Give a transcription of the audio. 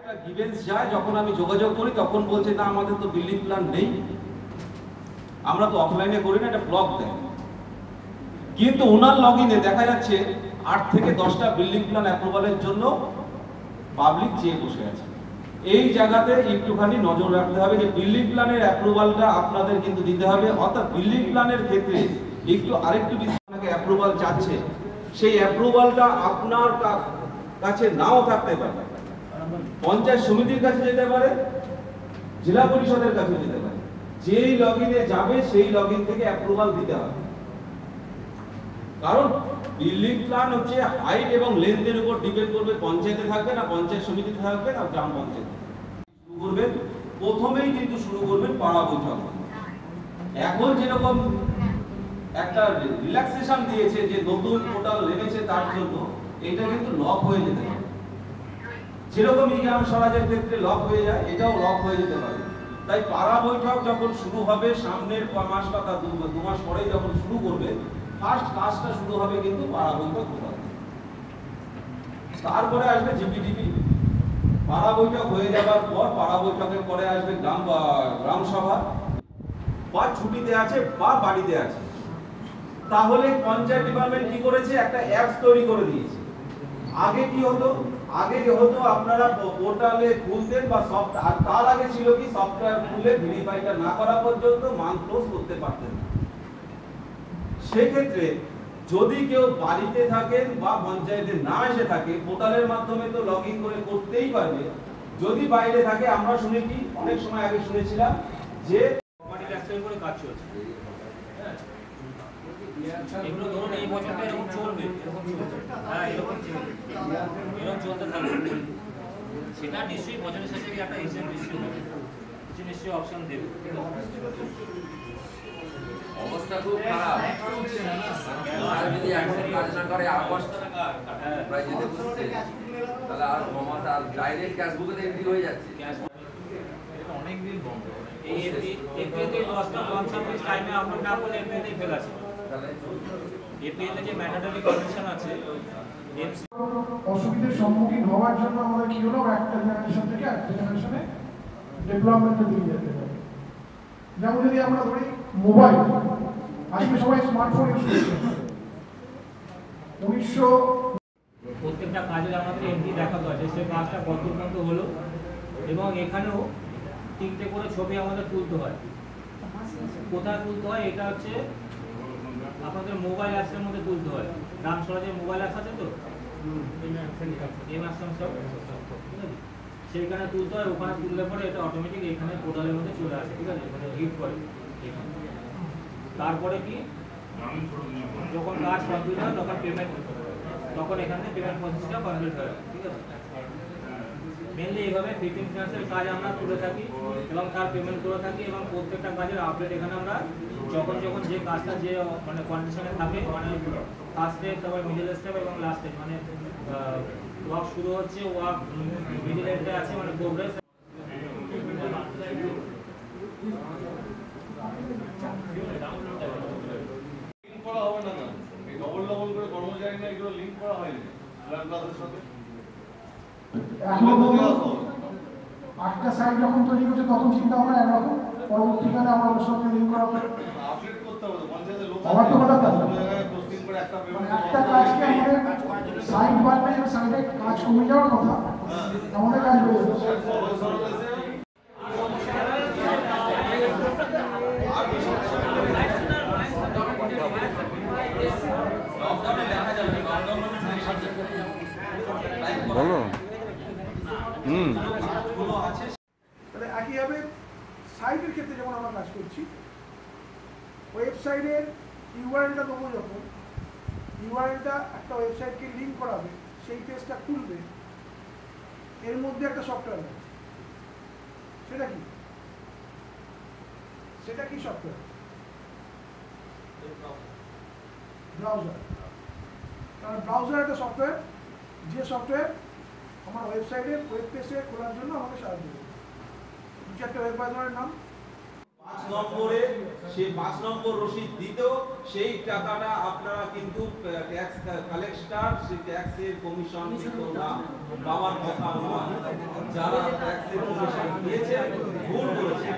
একটা গিভেন্স যায়, যখন আমি যোগাযোগ করি তখন বলছে না আমাদের তো বিল্ডিং প্ল্যান নেই, আমরা তো অফলাইনে করি না, এটা ব্লক দেয়। কিন্তু ওনার লগইনে দেখা যাচ্ছে 8 থেকে 10টা বিল্ডিং প্ল্যান অ্যাপ্রুভালের জন্য পাবলিক চেয়ে বসে আছে। এই জায়গাতে একটুখানি নজর রাখতে হবে যে বিল্ডিং প্ল্যানের অ্যাপ্রুভালটা আপনাদের কিন্তু দিতে হবে। অর্থাৎ বিল্ডিং প্ল্যানের ক্ষেত্রে আরেকটু আপনাকে অ্যাপ্রুভাল চাচ্ছে, সেই অ্যাপ্রুভালটা আপনার কাছে নাও থাকতে পারে, পঞ্চায়েত সমিতির কাছে যেতে পারে, জেলা পরিষদের কাছে যেতে পারে। যেই লগইনে যাবে সেই লগইন থেকে অ্যাপ্রুভাল দিতে হবে। কারণ বিল্ডিং প্ল্যান হচ্ছে হাইট এবং লেন্থের উপর ডিপেন্ড করবে, পঞ্চায়েতে থাকবে না পঞ্চায়েত সমিতিতে থাকবে না গ্রাম পঞ্চায়েত। শুরু করবেন প্রথমেই কিন্তু শুরু করবেন পাড়া বৈঠক। এখন যেরকম একটা রিল্যাক্সেশন দিয়েছে যে নতুন পোর্টাল নেমেছে তার জন্য, এটা কিন্তু লক হয়ে যেতে পারে। যেরকম ই গ্রাম স্বরাজের ক্ষেত্রে লক হয়ে যায়, এটাও লক হয়ে যেতে পারে। তাই পাড়া বৈঠক যখন শুরু হবে সামনের মাস বা তার 2 মাস পরেই যখন শুরু করবে, ফার্স্ট কাজটা শুরু হবে কিন্তু পাড়া বৈঠক কোথা থেকে। তারপরে আসবে জিপিডিপি। পাড়া বৈঠক হয়ে যাবার পর পাড়া বৈঠকের পরে আসবে গ্রাম সভা, বা ছুটিতে আছে বা বাড়িতে আছে। তাহলে পঞ্চায়েত ডিপার্টমেন্ট কি করেছে, একটা অ্যাপস তৈরি করে দিয়েছে। আগে কি হতো, আপনারা পোর্টালে খুলতেন বা সফটওয়্যার, তার আগে ছিল কি সফটওয়্যার খুলে ভেরিফাইটা না করা পর্যন্ত মান্থ ক্লোজ করতে পারতেন না। সেক্ষেত্রে যদি কেউ বাড়িতে থাকেন বা পঞ্চায়েতে না এসে থাকে, পোর্টালের মাধ্যমে তো লগ ইন করে করতেই পারবে। যদি বাইরে থাকে, আমরা শুনেছি অনেক সময় আগে শুনেছিলাম যে করে কাজ চলছে, এগুলো ধরুন এই বছরটা এরকম চলবে, হ্যাঁ এরকম চলতে থাকবে। সেটা নিশ্চয়ই বছরের শেষে একটা এক্সাম নিশ্চয়ই অপশন দেবে। অবস্থা খুব খারাপ, আর যদি এখন কাজ না করে আগস্ট প্রায় যেতে বসছে, তাহলে আর ক্ষমতা আর ডাইরেক্ট ক্যাশবুকে এন্ট্রি হয়ে যাচ্ছে। অনেকদিন বন্ধ, এই এপিএতে লঞ্চ টাইমে আপলোড না করলে এপিএতেই ফেল আছে। এপিএতে যে ম্যান্ডেটরি কন্ডিশন আছে, অসুবিধার সম্মুখীন হওয়ার জন্য আমাদের কি হলো, একটা জেনারেশন থেকে একটা জেনারেশনে ডেভেলপমেন্টে দিয়ে যেতে হবে। যেমন যদি আমরা ধরি মোবাইল, আজকে সবাই স্মার্টফোন ইউজ করছে। প্রত্যেকটা কাজে আমাদের এন্ট্রি দেখাতে হয় যে সে কাজটা কত পর্যন্ত হলো, এবং এখানেও 3টে করে ছবি আমাদের তুলতে হয়। কোথায় তুলতে হয়, এটা হচ্ছে আপনাদের মোবাইল অ্যাপসের মধ্যে তুলতে হয়। গ্রাম স্বরাজের মোবাইল অ্যাপস আছে তো, সেইখানে তুলতে হয়। ওখানে তুললে পরে এটা অটোমেটিক এখানে পোর্টালের মধ্যে চলে আসে, ঠিক আছে, মানে হিট করে। তারপরে কি যখন কাজ কমপ্লিট হয় তখন পেমেন্ট, তখন এখানে পেমেন্ট প্রসেসটা কমপ্লিট হয়, ঠিক আছে। মেনলি এইভাবে ফিটিং ফিনান্সের কাজ আমরা তুলে থাকি এবং তার পেমেন্ট করে থাকি, এবং প্রত্যেকটা কাজের আপডেট এখানে আমরা যখন যে কাজটা যে মানে কন্ডিশনে থাকে, মানে ফার্স্ট স্টেপ, তারপর মিডল স্টেপ এবং লাস্ট স্টেপ, মানে ওয়ার্ক শুরু হচ্ছে, ওয়ার্ক মিডল এন্ডে আছে, মানে প্রোগ্রেস। লিংক করা হবে না, এই ডবল করে কর্মচারী না, এগুলো লিংক করা হয়নি ক্লাসের সাথে। আটটা সাইট যখন তৈরি করছে তখন চিন্তা ভাবনা একরকম, পরবর্তীকালে আমরা ওর সঙ্গে লিঙ্ক করা আপডেট করতে হবে পঞ্চায়েতের লোক। আমার তো কথা পোস্টিং করে একটা পেমেন্ট, একটা কাজকে আমাদের সাইট বাড়লে সাইডে কাজ কমে যাওয়ার কথা, আমাদের কাজ বেড়ে যাচ্ছে। বলো একইভাবে সাইটের ক্ষেত্রে যেমন আমরা কাজ করছি, ওয়েবসাইটের ইউআরএলটা দেবো, যখন ইউআরএলটা একটা ওয়েবসাইটকে লিঙ্ক করাবে, সেই পেজটা খুলবে, এর মধ্যে একটা সফটওয়্যার নেই। সেটা কি সফটওয়্যার? ব্রাউজার। কারণ ব্রাউজার একটা সফটওয়্যার, যে সফটওয়্যার আমার ওয়েবসাইটের ওয়েব পেজে খোলার জন্য আমাকে সাহায্য করবে। 2-4টা ওয়েব ব্রাউজারের নাম, নম্বরে সেই 5 নম্বর রসিদ দিতেও সেই টাকাটা আপনারা কিন্তু ট্যাক্স কালেক্টর সেই ট্যাক্সের কমিশন কিন্তু না পাওয়ার কথা নয়। যারা ট্যাক্সের কমিশন দিয়েছে ভুল করেছে।